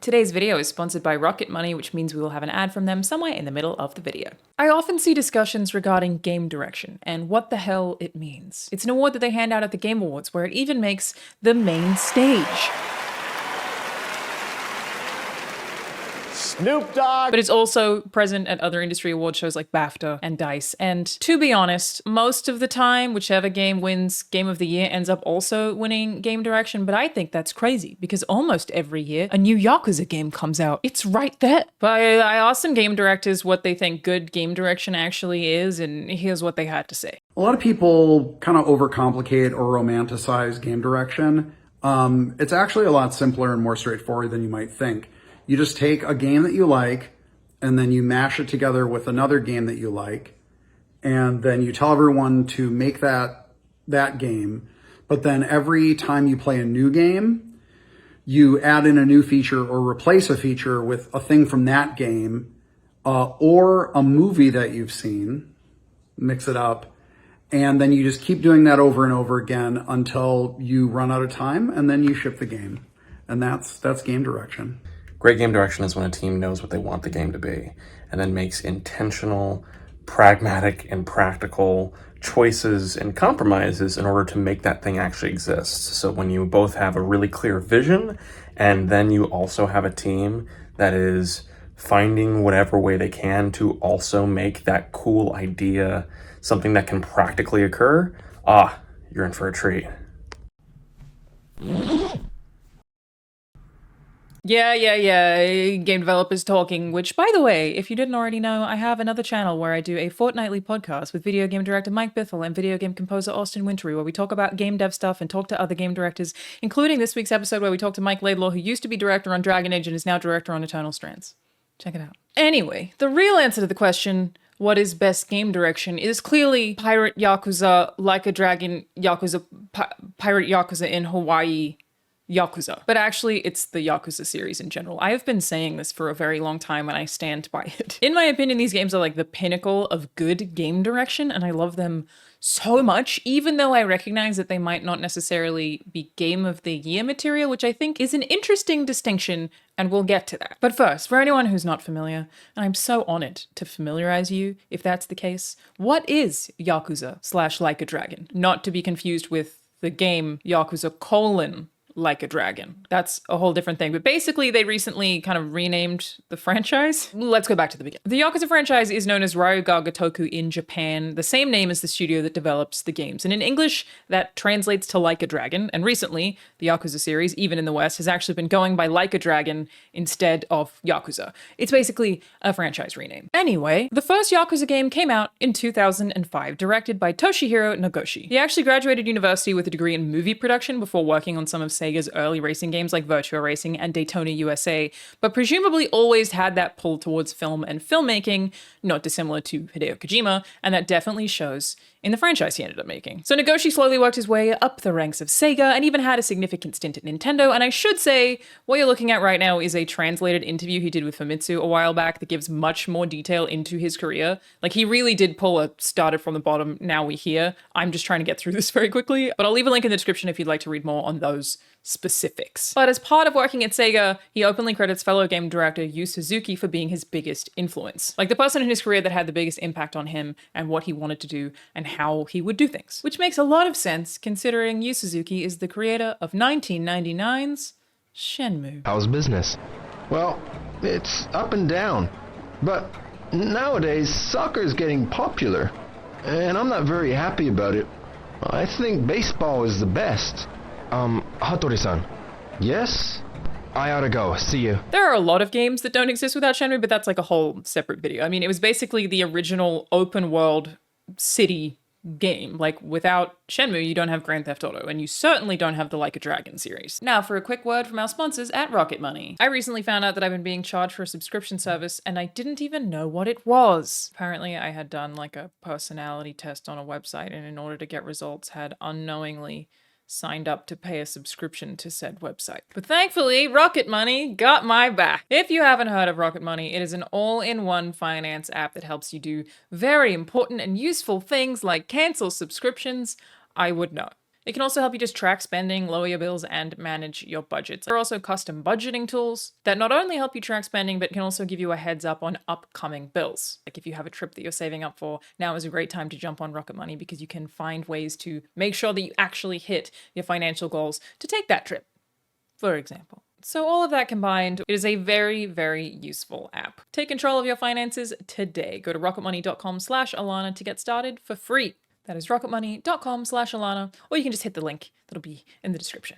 Today's video is sponsored by Rocket Money, which means we will have an ad from them somewhere in the middle of the video. I often see discussions regarding game direction and what the hell it means. It's an award that they hand out at the Game Awards, where it even makes the main stage. Snoop Dogg! But it's also present at other industry award shows like BAFTA and DICE. And to be honest, most of the time, whichever game wins Game of the Year ends up also winning game direction. But I think that's crazy because almost every year a new Yakuza game comes out. It's right there. But I asked some game directors what they think good game direction actually is, and here's what they had to say. A lot of people kind of overcomplicate or romanticize game direction. It's actually a lot simpler and more straightforward than you might think. You just take a game that you like, and then you mash it together with another game that you like, and then you tell everyone to make that game. But then every time you play a new game, you add in a new feature or replace a feature with a thing from that game, or a movie that you've seen, mix it up, and then you just keep doing that over and over again until you run out of time, and then you ship the game. And that's game direction. Great game direction is when a team knows what they want the game to be and then makes intentional, pragmatic, and practical choices and compromises in order to make that thing actually exist. So when you both have a really clear vision and then you also have a team that is finding whatever way they can to also make that cool idea something that can practically occur, you're in for a treat. Yeah, game developers talking, which, by the way, if you didn't already know, I have another channel where I do a fortnightly podcast with video game director Mike Bithell and video game composer Austin Wintory, where we talk about game dev stuff and talk to other game directors, including this week's episode where we talk to Mike Laidlaw, who used to be director on Dragon Age and is now director on Eternal Strands. Check it out. Anyway, the real answer to the question, what is best game direction, is clearly Pirate Yakuza, Like a Dragon Yakuza, Pirate Yakuza in Hawaii, Yakuza. But actually, it's the Yakuza series in general. I have been saying this for a very long time and I stand by it. In my opinion, these games are like the pinnacle of good game direction and I love them so much, even though I recognize that they might not necessarily be Game of the Year material, which I think is an interesting distinction, and we'll get to that. But first, for anyone who's not familiar, and I'm so honored to familiarize you if that's the case, what is Yakuza / Like a Dragon? Not to be confused with the game Yakuza : Like a Dragon. That's a whole different thing. But basically, they recently kind of renamed the franchise. Let's go back to the beginning. The Yakuza franchise is known as Ryuga Gotoku in Japan, the same name as the studio that develops the games. And in English, that translates to Like a Dragon. And recently, the Yakuza series, even in the West, has actually been going by Like a Dragon instead of Yakuza. It's basically a franchise rename. Anyway, the first Yakuza game came out in 2005, directed by Toshihiro Nagoshi. He actually graduated university with a degree in movie production before working on some of Sega's early racing games like Virtua Racing and Daytona USA, but presumably always had that pull towards film and filmmaking, not dissimilar to Hideo Kojima, and that definitely shows in the franchise he ended up making. So Nagoshi slowly worked his way up the ranks of Sega and even had a significant stint at Nintendo, and I should say, what you're looking at right now is a translated interview he did with Famitsu a while back that gives much more detail into his career. Like, he really did pull a started from the bottom, now we here. I'm just trying to get through this very quickly, but I'll leave a link in the description if you'd like to read more on those specifics. But as part of working at Sega, he openly credits fellow game director Yu Suzuki for being his biggest influence. Like the person in his career that had the biggest impact on him and what he wanted to do and how he would do things. Which makes a lot of sense considering Yu Suzuki is the creator of 1999's Shenmue. How's business? Well, it's up and down. But nowadays, soccer's getting popular. And I'm not very happy about it. I think baseball is the best. Hattori-san. Yes? I ought to go. See you. There are a lot of games that don't exist without Shenmue, but that's like a whole separate video. I mean, it was basically the original open world city game. Like, without Shenmue, you don't have Grand Theft Auto, and you certainly don't have the Like a Dragon series. Now for a quick word from our sponsors at Rocket Money. I recently found out that I've been being charged for a subscription service, and I didn't even know what it was. Apparently, I had done like a personality test on a website, and in order to get results, had unknowingly signed up to pay a subscription to said website. But thankfully, Rocket Money got my back. If you haven't heard of Rocket Money, it is an all-in-one finance app that helps you do very important and useful things like cancel subscriptions. I would know. It can also help you just track spending, lower your bills, and manage your budgets. There are also custom budgeting tools that not only help you track spending, but can also give you a heads up on upcoming bills. Like if you have a trip that you're saving up for, now is a great time to jump on Rocket Money because you can find ways to make sure that you actually hit your financial goals to take that trip, for example. So all of that combined, it is a very, very useful app. Take control of your finances today. Go to rocketmoney.com/Alanah to get started for free. That is rocketmoney.com/Alanah, or you can just hit the link that'll be in the description.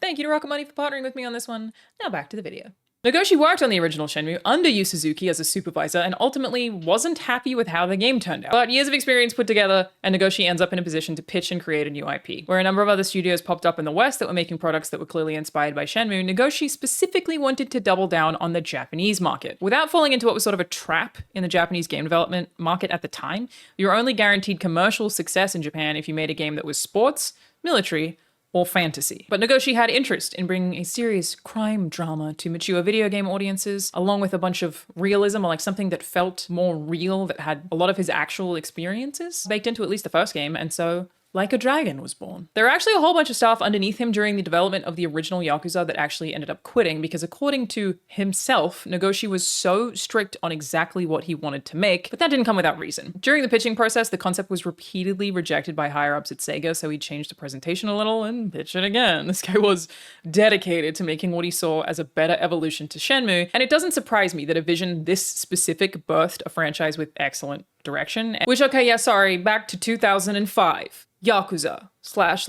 Thank you to Rocket Money for partnering with me on this one. Now back to the video. Nagoshi worked on the original Shenmue under Yu Suzuki as a supervisor and ultimately wasn't happy with how the game turned out. But years of experience put together, and Nagoshi ends up in a position to pitch and create a new IP. Where a number of other studios popped up in the West that were making products that were clearly inspired by Shenmue, Nagoshi specifically wanted to double down on the Japanese market. Without falling into what was sort of a trap in the Japanese game development market at the time, you were only guaranteed commercial success in Japan if you made a game that was sports, military, or fantasy. But Nagoshi had interest in bringing a serious crime drama to mature video game audiences, along with a bunch of realism, or like something that felt more real, that had a lot of his actual experiences baked into at least the first game, and so Like a Dragon was born. There are actually a whole bunch of staff underneath him during the development of the original Yakuza that actually ended up quitting because, according to himself, Nagoshi was so strict on exactly what he wanted to make, but that didn't come without reason. During the pitching process, the concept was repeatedly rejected by higher-ups at Sega, so he changed the presentation a little and pitched it again. This guy was dedicated to making what he saw as a better evolution to Shenmue, and it doesn't surprise me that a vision this specific birthed a franchise with excellent direction. Which, okay, yeah, sorry, back to 2005. Yakuza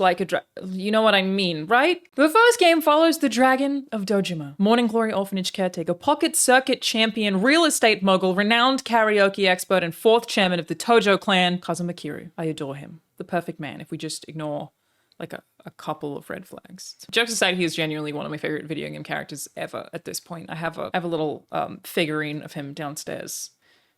/ Like a Dragon. You know what I mean, right? The first game follows the Dragon of Dojima, Morning Glory orphanage caretaker, pocket circuit champion, real estate mogul, renowned karaoke expert, and fourth chairman of the Tojo clan, Kazuma Kiryu. I adore him. The perfect man, if we just ignore like a couple of red flags. Jokes aside, he is genuinely one of my favorite video game characters ever at this point. I have a little figurine of him downstairs,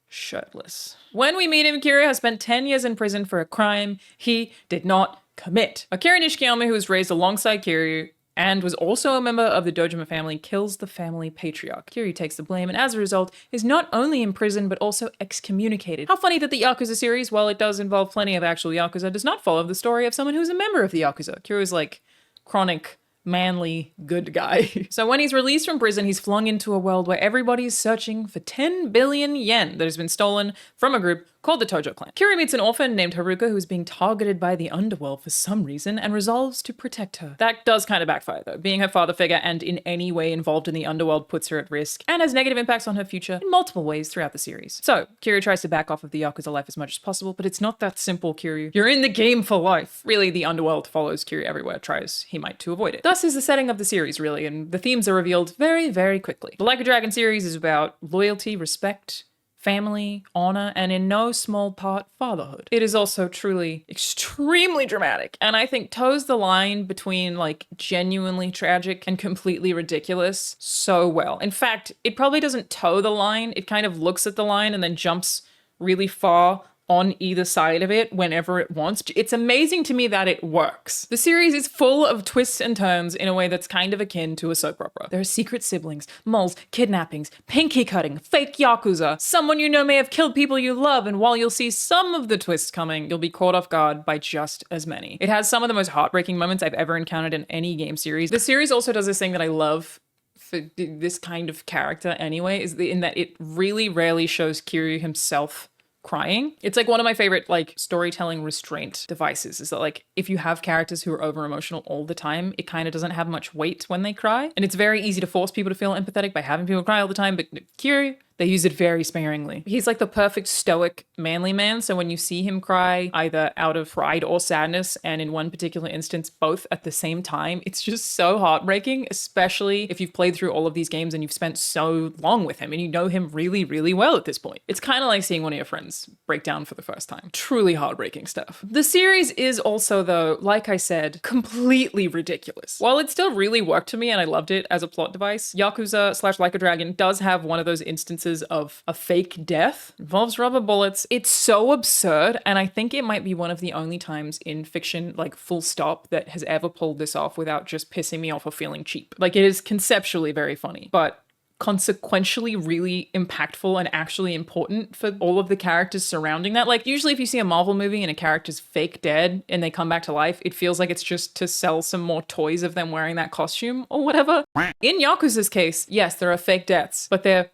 shirtless. When we meet him, Kiryu has spent 10 years in prison for a crime he did not commit. Akira Nishikiyama, who was raised alongside Kiryu and was also a member of the Dojima family, kills the family patriarch. Kiryu takes the blame and as a result is not only imprisoned but also excommunicated. How funny that the Yakuza series, while it does involve plenty of actual Yakuza, does not follow the story of someone who's a member of the Yakuza. Kiryu's like chronic manly good guy. So when he's released from prison, he's flung into a world where everybody's searching for 10 billion yen that has been stolen from a group called the Tojo clan. Kiryu meets an orphan named Haruka who is being targeted by the underworld for some reason and resolves to protect her. That does kind of backfire though. Being her father figure and in any way involved in the underworld puts her at risk and has negative impacts on her future in multiple ways throughout the series. So Kiryu tries to back off of the Yakuza life as much as possible, but it's not that simple, Kiryu. You're in the game for life. Really, the underworld follows Kiryu everywhere, tries he might to avoid it. Thus is the setting of the series, really, and the themes are revealed very, very quickly. The Like a Dragon series is about loyalty, respect, family, honor, and in no small part, fatherhood. It is also truly extremely dramatic, and I think toes the line between like genuinely tragic and completely ridiculous so well. In fact, it probably doesn't toe the line, it kind of looks at the line and then jumps really far on either side of it whenever it wants. It's amazing to me that it works. The series is full of twists and turns in a way that's kind of akin to a soap opera. There are secret siblings, moles, kidnappings, pinky cutting, fake Yakuza, someone you know may have killed people you love, and while you'll see some of the twists coming, you'll be caught off guard by just as many. It has some of the most heartbreaking moments I've ever encountered in any game series. The series also does this thing that I love for this kind of character anyway, in that it really rarely shows Kiryu himself crying. It's like one of my favorite like storytelling restraint devices is that like if you have characters who are over emotional all the time, it kind of doesn't have much weight when they cry. And it's very easy to force people to feel empathetic by having people cry all the time, but Kiryu, they use it very sparingly. He's like the perfect stoic manly man, so when you see him cry either out of pride or sadness, and in one particular instance both at the same time, it's just so heartbreaking, especially if you've played through all of these games and you've spent so long with him and you know him really, really well at this point. It's kind of like seeing one of your friends break down for the first time. Truly heartbreaking stuff. The series is also, though, like I said, completely ridiculous. While it still really worked to me and I loved it as a plot device, Yakuza / Like a Dragon does have one of those instances of a fake death, involves rubber bullets. It's so absurd, and I think it might be one of the only times in fiction, like full stop, that has ever pulled this off without just pissing me off or feeling cheap. Like, it is conceptually very funny, but consequentially really impactful and actually important for all of the characters surrounding that. Like, usually if you see a Marvel movie and a character's fake dead and they come back to life, it feels like it's just to sell some more toys of them wearing that costume or whatever. In Yakuza's case, yes, there are fake deaths, but they're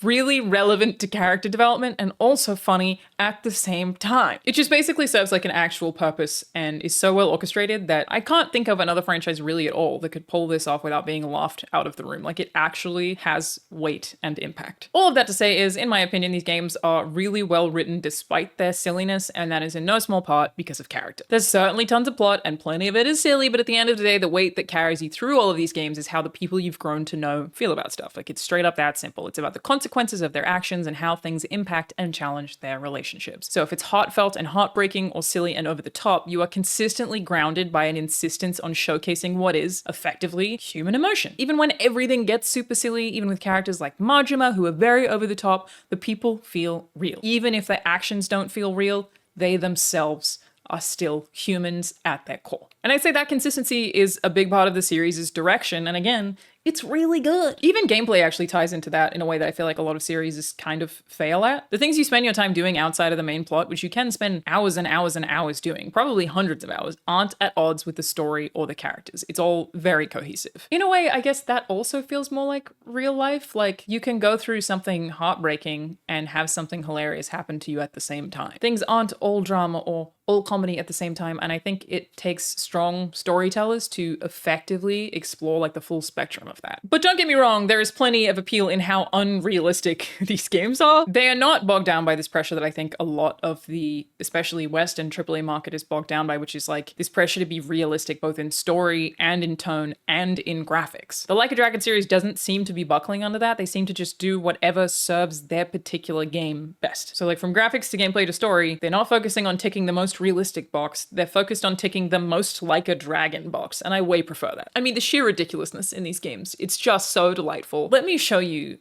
really relevant to character development and also funny at the same time. It just basically serves like an actual purpose and is so well orchestrated that I can't think of another franchise really at all that could pull this off without being laughed out of the room. Like, it actually has weight and impact. All of that to say is, in my opinion, these games are really well written despite their silliness, and that is in no small part because of character. There's certainly tons of plot and plenty of it is silly, but at the end of the day, the weight that carries you through all of these games is how the people you've grown to know feel about stuff. Like, it's straight up that simple. It's about the consequences of their actions and how things impact and challenge their relationships. So if it's heartfelt and heartbreaking or silly and over the top, you are consistently grounded by an insistence on showcasing what is, effectively, human emotion. Even when everything gets super silly, even with characters like Majima, who are very over the top, the people feel real. Even if their actions don't feel real, they themselves are still humans at their core. And I'd say that consistency is a big part of the series' direction, and again, it's really good. Even gameplay actually ties into that in a way that I feel like a lot of series kind of fail at. The things you spend your time doing outside of the main plot, which you can spend hours and hours and hours doing, probably hundreds of hours, aren't at odds with the story or the characters. It's all very cohesive. In a way, I guess that also feels more like real life. Like, you can go through something heartbreaking and have something hilarious happen to you at the same time. Things aren't all drama or all comedy at the same time, and I think it takes strong storytellers to effectively explore like the full spectrum of that. But don't get me wrong, there is plenty of appeal in how unrealistic these games are. They are not bogged down by this pressure that I think a lot of the, especially Western AAA market, is bogged down by, which is like this pressure to be realistic both in story and in tone and in graphics. The Like a Dragon series doesn't seem to be buckling under that. They seem to just do whatever serves their particular game best. So like, from graphics to gameplay to story, they're not focusing on ticking the most realistic box, they're focused on ticking the most Like a Dragon box, and I way prefer that. I mean, the sheer ridiculousness in these games, it's just so delightful. Let me show you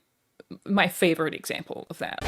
my favorite example of that.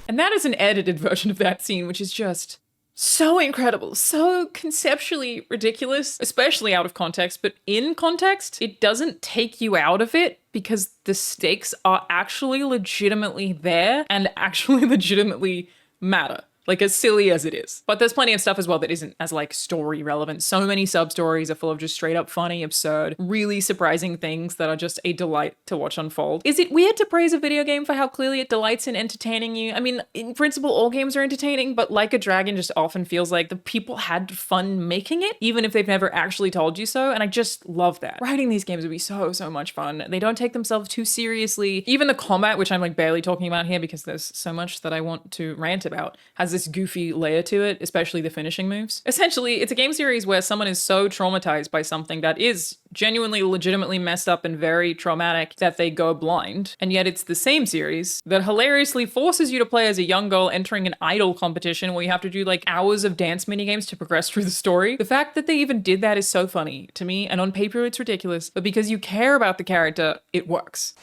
And that is an edited version of that scene, which is just so incredible, so conceptually ridiculous, especially out of context, but in context, it doesn't take you out of it because the stakes are actually legitimately there and actually legitimately matter. Like, as silly as it is. But there's plenty of stuff as well that isn't as like story relevant. So many sub-stories are full of just straight up funny, absurd, really surprising things that are just a delight to watch unfold. Is it weird to praise a video game for how clearly it delights in entertaining you? I mean, in principle, all games are entertaining, but Like a Dragon just often feels like the people had fun making it, even if they've never actually told you so. And I just love that. Writing these games would be so much fun. They don't take themselves too seriously. Even the combat, which I'm like barely talking about here because there's so much that I want to rant about, has this goofy layer to it, especially the finishing moves. Essentially, it's a game series where someone is so traumatized by something that is genuinely, legitimately messed up and very traumatic that they go blind. And yet it's the same series that hilariously forces you to play as a young girl entering an idol competition where you have to do like hours of dance minigames to progress through the story. The fact that they even did that is so funny to me, and on paper it's ridiculous, but because you care about the character, it works.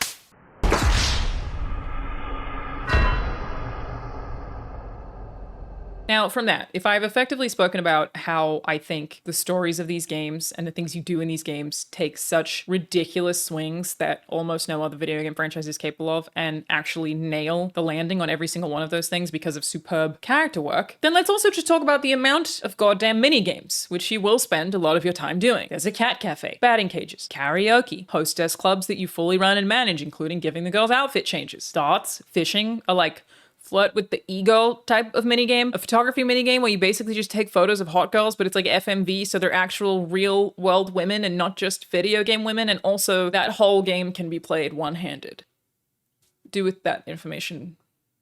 Now, from that, if I've effectively spoken about how I think the stories of these games and the things you do in these games take such ridiculous swings that almost no other video game franchise is capable of and actually nail the landing on every single one of those things because of superb character work, then let's also just talk about the amount of goddamn mini-games, which you will spend a lot of your time doing. There's a cat cafe, batting cages, karaoke, hostess clubs that you fully run and manage, including giving the girls outfit changes. Darts, fishing, are like flirt with the ego type of minigame, a photography minigame where you basically just take photos of hot girls, but it's like FMV, so they're actual real world women and not just video game women, and also that whole game can be played one-handed. Do with that information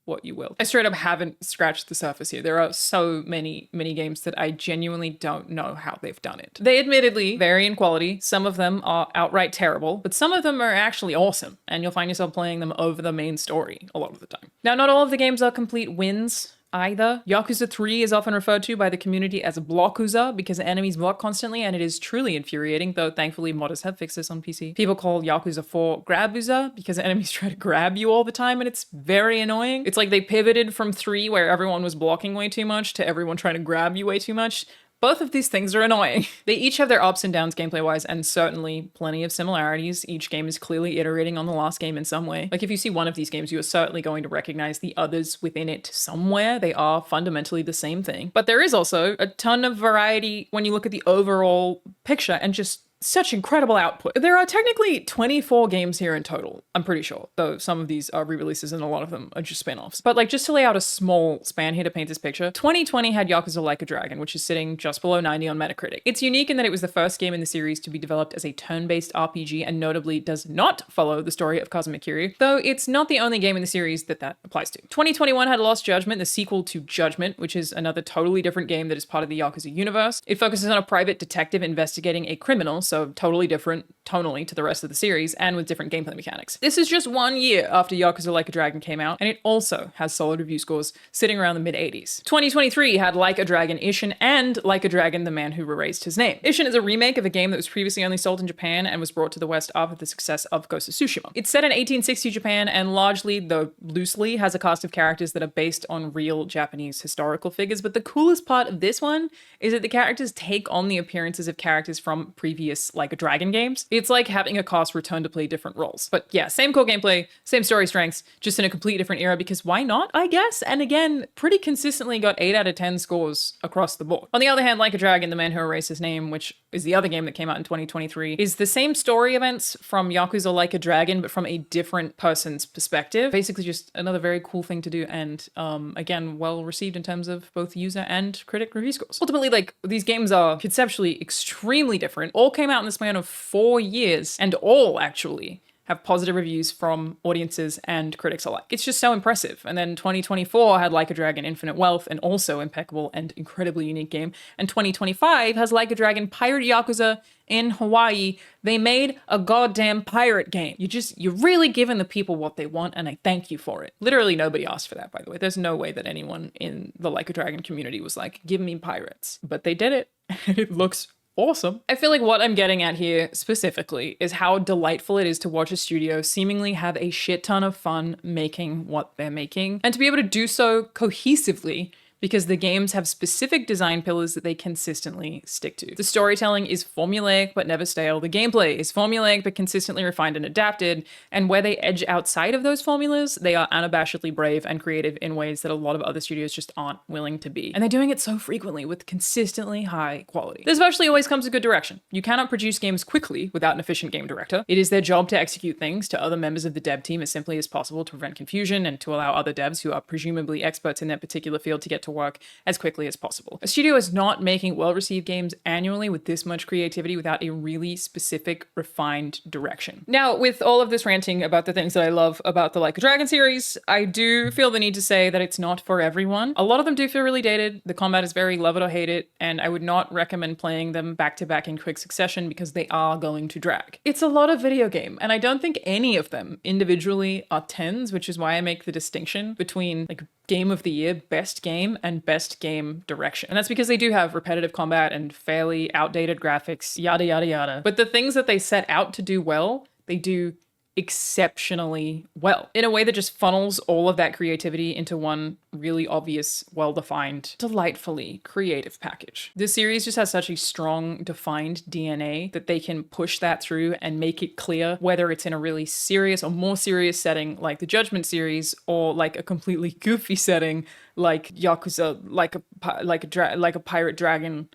what you will. I straight up haven't scratched the surface here. There are so many games that I genuinely don't know how they've done it. They admittedly vary in quality. Some of them are outright terrible, but some of them are actually awesome, and you'll find yourself playing them over the main story a lot of the time. Now, not all of the games are complete wins either. Yakuza 3 is often referred to by the community as Blockuza because enemies block constantly, and it is truly infuriating, though thankfully modders have fixed this on PC. People call Yakuza 4 Grabuza because enemies try to grab you all the time, and it's very annoying. It's like they pivoted from 3, where everyone was blocking way too much, to everyone trying to grab you way too much. Both of these things are annoying. They each have their ups and downs gameplay-wise, and certainly plenty of similarities. Each game is clearly iterating on the last game in some way. Like, if you see one of these games, you are certainly going to recognize the others within it somewhere. They are fundamentally the same thing. But there is also a ton of variety when you look at the overall picture and just such incredible output. There are technically 24 games here in total, I'm pretty sure, though some of these are re-releases and a lot of them are just spin-offs. But like, just to lay out a small span here to paint this picture, 2020 had Yakuza Like a Dragon, which is sitting just below 90 on Metacritic. It's unique in that it was the first game in the series to be developed as a turn-based RPG and notably does not follow the story of Kazuma Kiryu, though it's not the only game in the series that applies to. 2021 had Lost Judgment, the sequel to Judgment, which is another totally different game that is part of the Yakuza universe. It focuses on a private detective investigating a criminal, so totally different tonally to the rest of the series and with different gameplay mechanics. This is just 1 year after Yakuza Like a Dragon came out, and it also has solid review scores sitting around the mid-80s. 2023 had Like a Dragon Ishin and Like a Dragon The Man Who Erased His Name. Ishin is a remake of a game that was previously only sold in Japan and was brought to the West after the success of Ghost of Tsushima. It's set in 1860 Japan and largely, though loosely, has a cast of characters that are based on real Japanese historical figures, but the coolest part of this one is that the characters take on the appearances of characters from previous Like a Dragon games. It's like having a cast return to play different roles. But yeah, same core gameplay, same story strengths, just in a completely different era, because why not, I guess? And again, pretty consistently got 8 out of 10 scores across the board. On the other hand, Like a Dragon, The Man Who Erased His Name, which is the other game that came out in 2023, is the same story events from Yakuza Like a Dragon, but from a different person's perspective. Basically just another very cool thing to do, and again, well received in terms of both user and critic review scores. Ultimately, like, these games are conceptually extremely different, all came out in the span of 4 years, and all actually have positive reviews from audiences and critics alike. It's just so impressive. And then 2024 had Like a Dragon Infinite Wealth, an also impeccable and incredibly unique game. And 2025 has Like a Dragon Pirate Yakuza in Hawaii. They made a goddamn pirate game. You're really giving the people what they want, and I thank you for it. Literally nobody asked for that, by the way. There's no way that anyone in the Like a Dragon community was like, give me pirates. But they did it, and it looks awesome. I feel like what I'm getting at here specifically is how delightful it is to watch a studio seemingly have a shit ton of fun making what they're making, and to be able to do so cohesively because the games have specific design pillars that they consistently stick to. The storytelling is formulaic but never stale. The gameplay is formulaic but consistently refined and adapted, and where they edge outside of those formulas, they are unabashedly brave and creative in ways that a lot of other studios just aren't willing to be. And they're doing it so frequently with consistently high quality. This virtually always comes a good direction. You cannot produce games quickly without an efficient game director. It is their job to execute things to other members of the dev team as simply as possible to prevent confusion and to allow other devs who are presumably experts in their particular field to get to work as quickly as possible. A studio is not making well-received games annually with this much creativity without a really specific, refined direction. Now, with all of this ranting about the things that I love about the Like a Dragon series, I do feel the need to say that it's not for everyone. A lot of them do feel really dated. The combat is very love it or hate it, and I would not recommend playing them back-to-back in quick succession because they are going to drag. It's a lot of video game, and I don't think any of them individually are 10s, which is why I make the distinction between like Game of the Year, Best Game, and Best Game Direction. And that's because they do have repetitive combat and fairly outdated graphics, yada, yada, yada. But the things that they set out to do well, they do exceptionally well in a way that just funnels all of that creativity into one really obvious, well-defined, delightfully creative package. This series just has such a strong, defined DNA that they can push that through and make it clear whether it's in a really serious or more serious setting like the Judgment series, or like a completely goofy setting like Yakuza, like a pirate dragon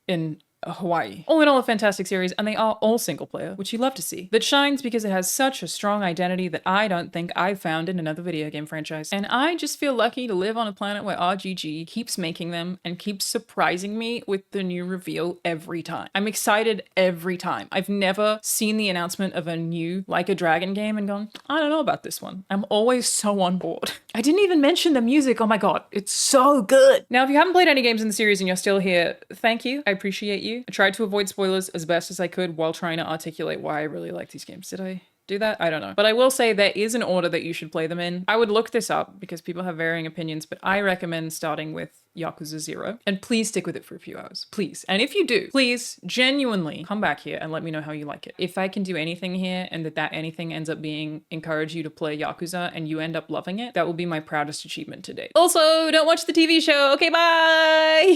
in Hawaii. All in all, a fantastic series, and they are all single player, which you love to see. That shines because it has such a strong identity that I don't think I've found in another video game franchise. And I just feel lucky to live on a planet where RGG keeps making them and keeps surprising me with the new reveal every time. I'm excited every time. I've never seen the announcement of a new Like a Dragon game and gone, I don't know about this one. I'm always so on board. I didn't even mention the music. Oh my god, it's so good. Now, if you haven't played any games in the series and you're still here, thank you. I appreciate you. I tried to avoid spoilers as best as I could while trying to articulate why I really like these games. Did I do that? I don't know. But I will say there is an order that you should play them in. I would look this up because people have varying opinions, but I recommend starting with Yakuza 0. And please stick with it for a few hours. Please. And if you do, please genuinely come back here and let me know how you like it. If I can do anything here and that anything ends up being encourage you to play Yakuza and you end up loving it, that will be my proudest achievement to date. Also, don't watch the TV show. Okay, bye!